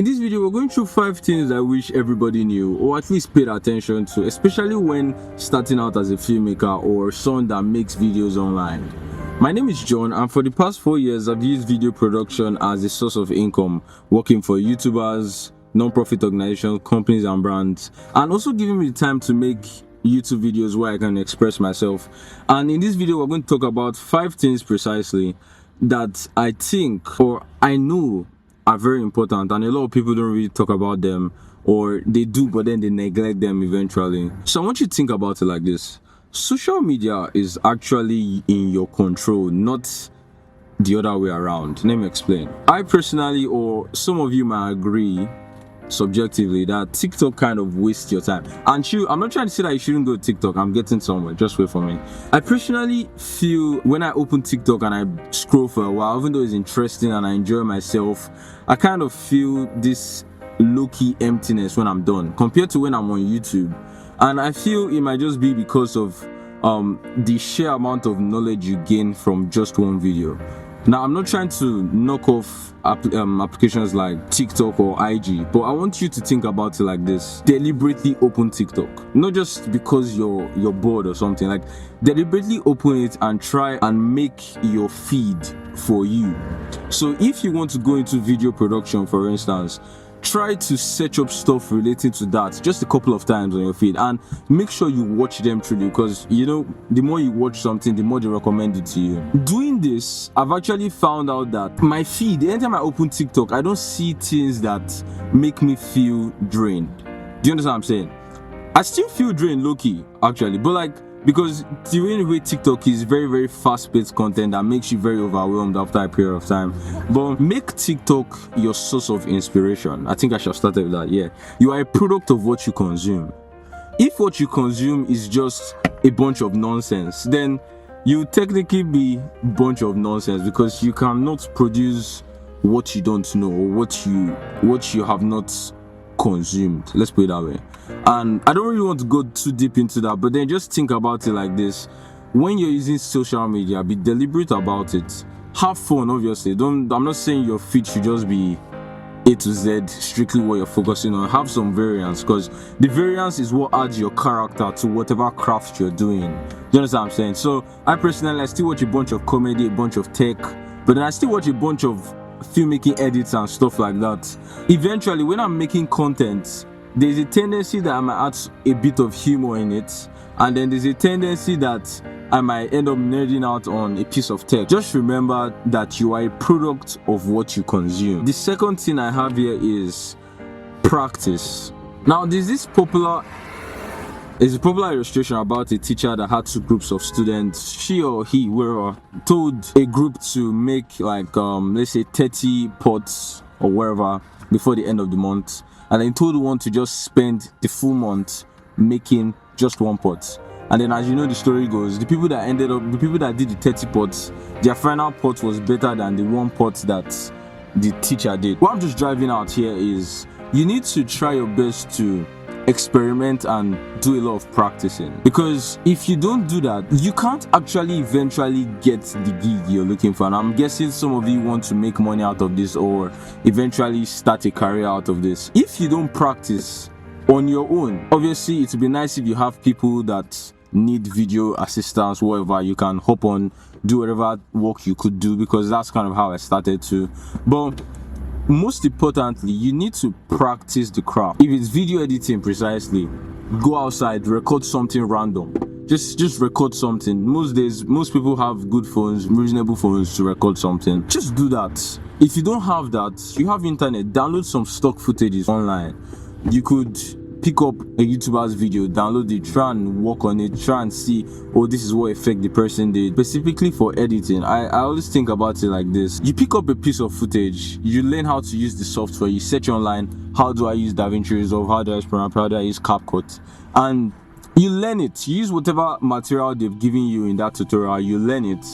this video, we're going through 5 things I wish everybody knew, or at least paid attention to, especially when starting out as a filmmaker or someone that makes videos online. My name is John, and for the past 4 years, I've used video production as a source of income, working for YouTubers, non-profit organizations, companies and brands, and also giving me the time to make YouTube videos where I can express myself. And in this video, we're going to talk about 5 things precisely that I think, or I know, are very important, and a lot of people don't really talk about them, or they do but then they neglect them eventually. So I want you to think about it like this: social media is actually in your control, not the other way around. Let me explain. I personally, or some of you might agree subjectively, that TikTok kind of wastes your time. And I'm not trying to say that you shouldn't go to TikTok. I'm getting somewhere, just wait for me. I personally feel when I open TikTok and I scroll for a while, even though it's interesting and I enjoy myself, I kind of feel this low-key emptiness when I'm done compared to when I'm on YouTube. And I feel it might just be because of the sheer amount of knowledge you gain from just one video. Now, I'm not trying to knock off applications like TikTok or IG, but I want you to think about it like this: deliberately open TikTok, not just because you're bored or something. Like, deliberately open it and try and make your feed for you. So if you want to go into video production, for instance, try to search up stuff relating to that just a couple of times on your feed, and make sure you watch them through, because you know, the more you watch something, the more they recommend it to you. Doing this, I've actually found out that my feed, anytime I open TikTok, I don't see things that make me feel drained. Do you understand what I'm saying? I still feel drained low-key, actually, but like, because the way TikTok is very, very fast-paced content that makes you very overwhelmed after a period of time. But make TikTok your source of inspiration. I think I should have started with that. Yeah, you are a product of what you consume. If what you consume is just a bunch of nonsense, then you technically be a bunch of nonsense, because you cannot produce what you don't know, or what you have not consumed. Let's put it that way. And I don't really want to go too deep into that, but then just think about it like this: when you're using social media, be deliberate about it. Have fun, obviously. I'm not saying your feed should just be A to Z, strictly what you're focusing on. Have some variance, because the variance is what adds your character to whatever craft you're doing. Do you understand what I'm saying? So I personally, I still watch a bunch of comedy, a bunch of tech, but then I still watch a bunch of filmmaking edits and stuff like that. Eventually, when I'm making content, there's a tendency that I might add a bit of humor in it, and then there's a tendency that I might end up nerding out on a piece of tech. Just remember that you are a product of what you consume. The second thing I have here is practice. Now, there's a popular illustration about a teacher that had 2 groups of students. She or he were told a group to make like let's say 30 pots or wherever before the end of the month, and then told one to just spend the full month making just 1 pot. And then, as you know, the story goes, the people that did the 30 pots, their final pot was better than the 1 pot that the teacher did. What I'm just driving out here is, you need to try your best to experiment and do a lot of practicing, because if you don't do that, you can't actually eventually get the gig you're looking for. And I'm guessing some of you want to make money out of this, or eventually start a career out of this. If you don't practice on your own, obviously it would be nice if you have people that need video assistance, whatever, you can hop on, do whatever work you could do, because that's kind of how I started too. But most importantly, you need to practice the craft. If it's video editing, precisely, go outside, record something random. Just record something. Most days, most people have good phones, reasonable phones to record something. Just do that. If you don't have that, you have internet, download some stock footages online. You could pick up a YouTuber's video, download it, try and work on it, try and see, oh, this is what effect the person did. Specifically for editing, I always think about it like this: you pick up a piece of footage, you learn how to use the software, you search online, how do I use DaVinci Resolve, how do I use Premiere, how do I use CapCut, and you learn it. You use whatever material they've given you in that tutorial, you learn it,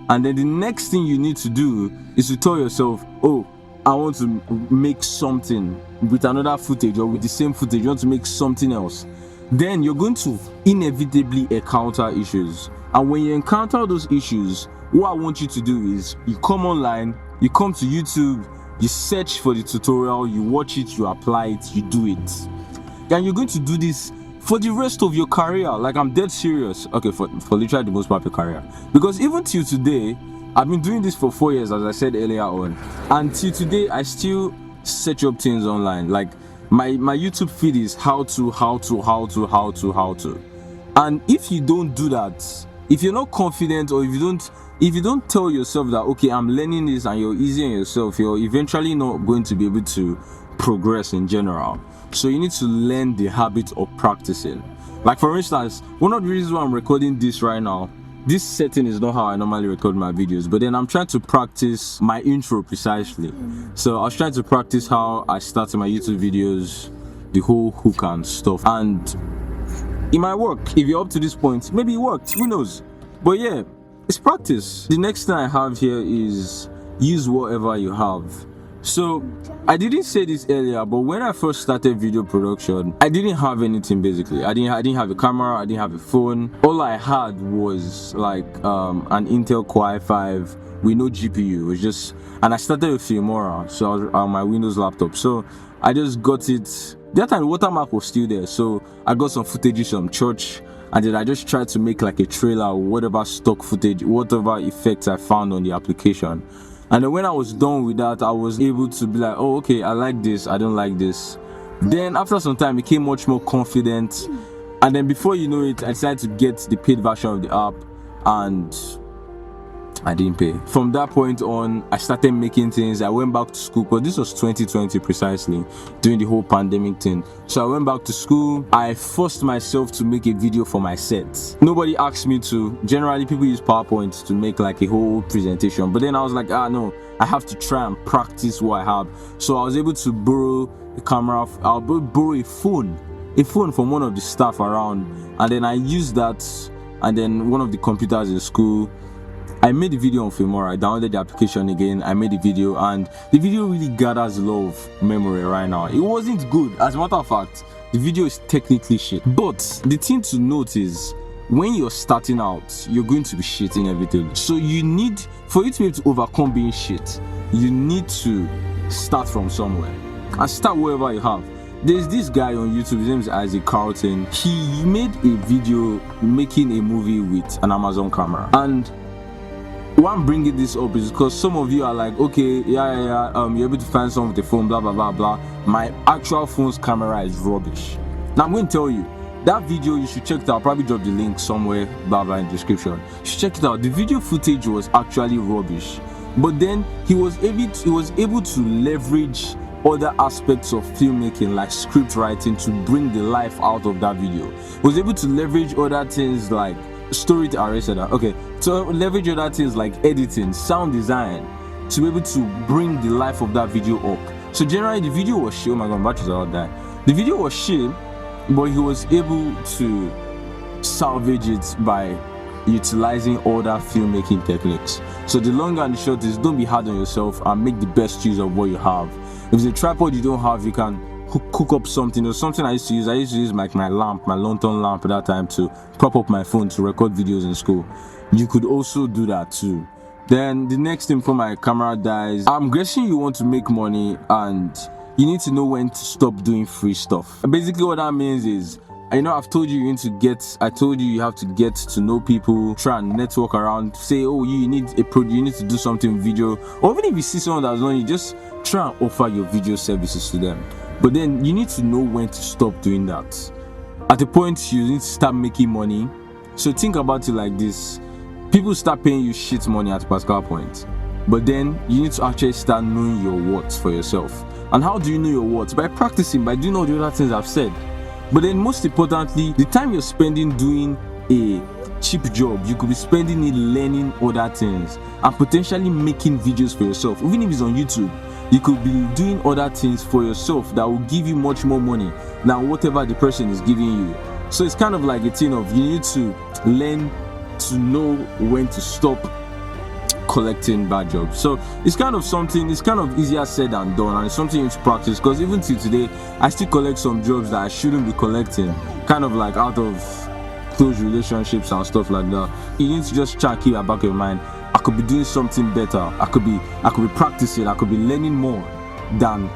and then the next thing you need to do is to tell yourself, oh, I want to make something with another footage, or with the same footage, you want to make something else. Then you're going to inevitably encounter issues. And when you encounter those issues, what I want you to do is, you come online, you come to YouTube, you search for the tutorial, you watch it, you apply it, you do it. And you're going to do this for the rest of your career. Like, I'm dead serious. Okay, for literally the most part of your career. Because even till today, I've been doing this for 4 years, as I said earlier on. And till today, I still search up things online. Like, my YouTube feed is how to. And if you don't do that, if you're not confident, or if you don't tell yourself that, okay, I'm learning this, and you're easy on yourself, you're eventually not going to be able to progress in general. So you need to learn the habit of practicing. Like, for instance, one of the reasons why I'm recording this right now, this setting is not how I normally record my videos, but then I'm trying to practice my intro precisely. So I was trying to practice how I started my YouTube videos, the whole hook and stuff, and it might work. If you're up to this point, maybe it worked, who knows. But yeah, it's practice. The next thing I have here is use whatever you have. So I didn't say this earlier, but when I first started video production, I didn't have anything. Basically, I didn't have a camera, I didn't have a phone. All I had was like an Intel Core i5 with no GPU. It was just, and I started with Filmora, so I was on my Windows laptop. So I just got it. That time watermark was still there, so I got some footage from church, and then I just tried to make like a trailer or whatever stock footage, whatever effects I found on the application. And then when I was done with that, I was able to be like, oh, okay, I like this, I don't like this. Then after some time, I became much more confident. And then before you know it, I decided to get the paid version of the app, and I didn't pay. From that point on, I started making things. I went back to school, because this was 2020 precisely, during the whole pandemic thing. So I went back to school. I forced myself to make a video for my set. Nobody asked me to. Generally, people use PowerPoint to make like a whole presentation. But then I was like, no, I have to try and practice what I have. So I was able to borrow a camera. I'll borrow a phone from one of the staff around. And then I used that. And then one of the computers in school, I made a video on Filmora. I downloaded the application again. I made a video, and the video really gathers a lot of memory right now. It wasn't good. As a matter of fact, the video is technically shit. But the thing to note is, when you're starting out, you're going to be shit in everything. So you need, for you to be able to overcome being shit, you need to start from somewhere. And start wherever you have. There's this guy on YouTube, his name is Isaac Carlton. He made a video making a movie with an Amazon camera. And why I'm bringing this up is because some of you are like, okay, you're able to find some with the phone, blah blah blah blah. My actual phone's camera is rubbish. Now I'm going to tell you, that video, you should check it out. I'll probably drop the link somewhere, blah blah, in the description. You should check it out. The video footage was actually rubbish, but then he was able to leverage other aspects of filmmaking, like script writing, to bring the life out of that video. He was able to leverage other things like to leverage other things like editing, sound design, to be able to bring the life of that video up. So generally the video was shit. Oh my god, my batteries are all dying. The video was shit, but he was able to salvage it by utilizing other filmmaking techniques. So the long and the short is, don't be hard on yourself and make the best use of what you have. If it's a tripod you don't have, you can hook up something. Or something I used to use like my lantern lamp at that time, to prop up my phone to record videos in school. You could also do that too. Then the next thing, for my camera dies, I'm guessing you want to make money, and you need to know when to stop doing free stuff. And basically what that means is, I've told you you have to get to know people, try and network around, say, oh, you need to do something with video, or even if you see someone that's on, you just try and offer your video services to them. But then you need to know when to stop doing that. At the point you need to start making money. So think about it like this: people start paying you shit money at a particular point, but then you need to actually start knowing your worth for yourself. And how do you know your worth? By practicing, by doing all the other things I've said. But then most importantly, the time you're spending doing a cheap job, you could be spending it learning other things and potentially making videos for yourself. Even if it's on YouTube, you could be doing other things for yourself that will give you much more money than whatever the person is giving you. So it's kind of like a thing of, you need to learn to know when to stop collecting bad jobs. So it's kind of easier said than done, and it's something you need to practice, because even till today I still collect some jobs that I shouldn't be collecting, kind of like out of close relationships and stuff like that. You need to just try and keep at back of your mind, I could be doing something better. I could be practicing. I could be learning more than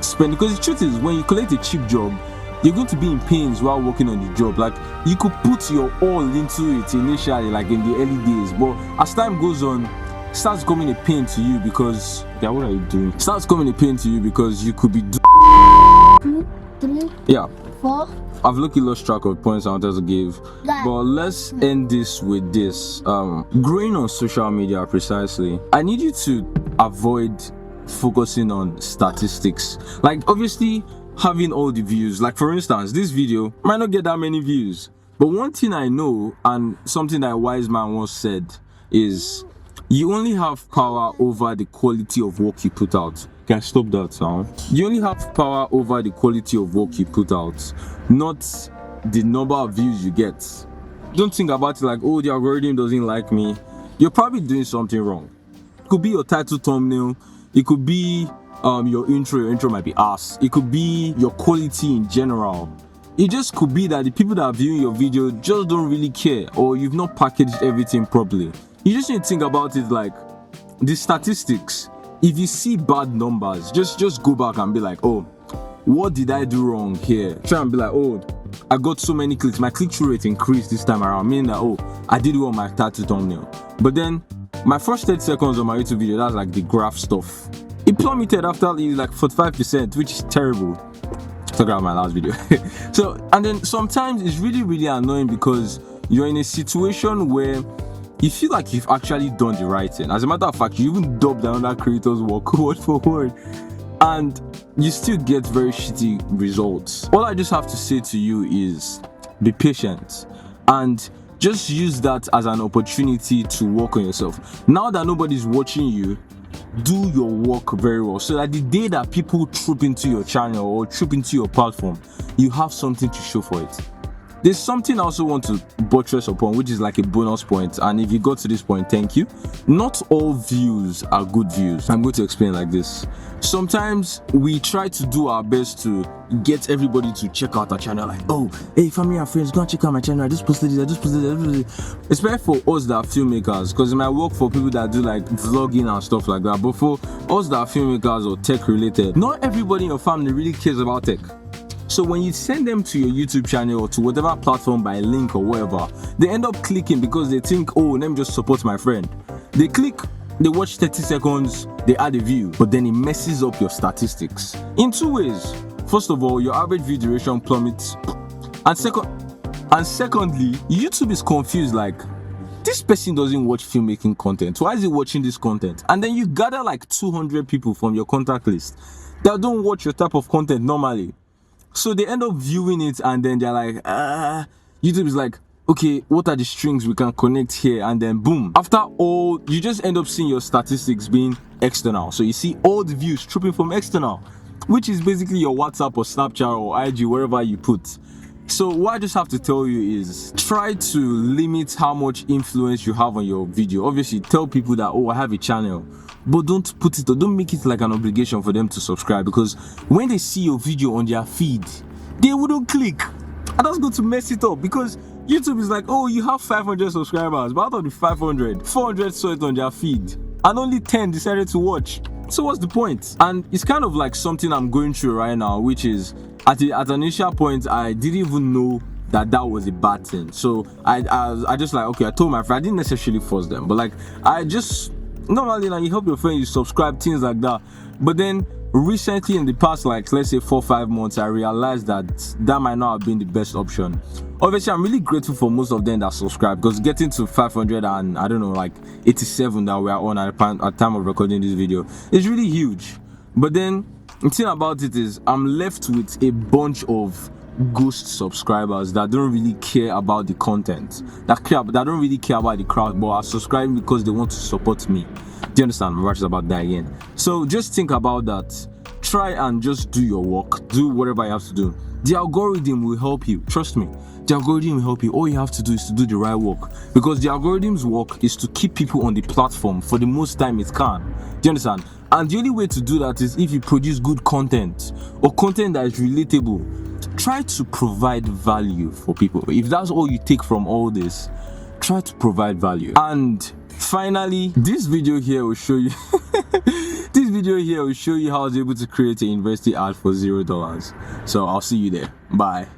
spending. Because the truth is, when you collect a cheap job, you're going to be in pains while working on the job. Like, you could put your all into it initially, like in the early days, but as time goes on, it starts becoming a pain to you because what are you doing? It starts becoming a pain to you because you could be 2, 3, yeah. 4. I've luckily lost track of points I wanted to give, but let's end this with this. Growing on social media, precisely, I need you to avoid focusing on statistics. Like, obviously, having all the views, like for instance, this video might not get that many views, but one thing I know, and something that a wise man once said, is you only have power over the quality of work you put out. Can I stop that sound? You only have power over the quality of work you put out, not the number of views you get. Don't think about it like, oh, the algorithm doesn't like me. You're probably doing something wrong. It could be your title thumbnail, it could be your intro might be ass, it could be your quality in general. It just could be that the people that are viewing your video just don't really care, or you've not packaged everything properly. You just need to think about it like the statistics. If you see bad numbers, just go back and be like, oh, what did I do wrong here? Try and be like, oh, I got so many clicks, my click-through rate increased this time around, meaning that, oh, I did well on my title thumbnail. But then my first 30 seconds on my YouTube video, that's like the graph stuff, it plummeted after like 45%, which is terrible. Talk about my last video. So, and then sometimes it's really annoying because you're in a situation where you feel like you've actually done the right thing. As a matter of fact, you even dubbed another creator's work word for word, and you still get very shitty results. All I just have to say to you is be patient and just use that as an opportunity to work on yourself. Now that nobody's watching you, do your work very well, so that the day that people troop into your channel or troop into your platform, you have something to show for it. There's something I also want to buttress upon, which is like a bonus point, and if you got to this point, thank you. Not all views are good views. I'm going to explain like this. Sometimes we try to do our best to get everybody to check out our channel, like, oh, hey, family and friends, go and check out my channel, I just posted this. Especially for us that are filmmakers, because it might work for people that do like vlogging and stuff like that, but for us that are filmmakers or tech related, not everybody in your family really cares about tech. So when you send them to your YouTube channel or to whatever platform by link or whatever, they end up clicking because they think, oh, let me just support my friend. They click, they watch 30 seconds, they add a view, but then it messes up your statistics in two ways. First of all, your average view duration plummets, and secondly, YouTube is confused, like, this person doesn't watch filmmaking content, why is he watching this content? And then you gather like 200 people from your contact list that don't watch your type of content normally. So they end up viewing it, and then they're like, YouTube is like, okay, what are the strings we can connect here? And then boom, after all, you just end up seeing your statistics being external. So you see all the views trooping from external, which is basically your WhatsApp or Snapchat or IG, wherever you put. So what I just have to tell you is try to limit how much influence you have on your video. Obviously, tell people that, oh, I have a channel, but don't put it, or don't make it like an obligation for them to subscribe, because when they see your video on their feed, they wouldn't click. And that's going to mess it up, because YouTube is like, oh, you have 500 subscribers, but out of the 500, 400 saw it on their feed, and only 10 decided to watch. So what's the point? And it's kind of like something I'm going through right now, which is at an initial point, I didn't even know that was a bad thing. So I just like, okay, I told my friend, I didn't necessarily force them, but like, I just normally, like, you help your friend, you subscribe, things like that. But then recently, in the past, like, let's say 4-5 months, I realized that might not have been the best option. Obviously, I'm really grateful for most of them that subscribe, because getting to 500 and I don't know, like 87 that we are on at time of recording this video is really huge. But then the thing about it is, I'm left with a bunch of ghost subscribers that don't really care about the content, that don't really care about the crowd, but are subscribing because they want to support me. Do you understand? I'm ratchet about that again. So just think about that. Try and just do your work, do whatever you have to do. The algorithm will help you, trust me. The algorithm will help you. All you have to do is to do the right work, because the algorithm's work is to keep people on the platform for the most time it can. Do you understand? And the only way to do that is if you produce good content, or content that is relatable. Try to provide value for people. If that's all you take from all this, try to provide value. And Finally, this video here will show you this video here will show you how I was able to create a university ad for $0. So I'll see you there. Bye.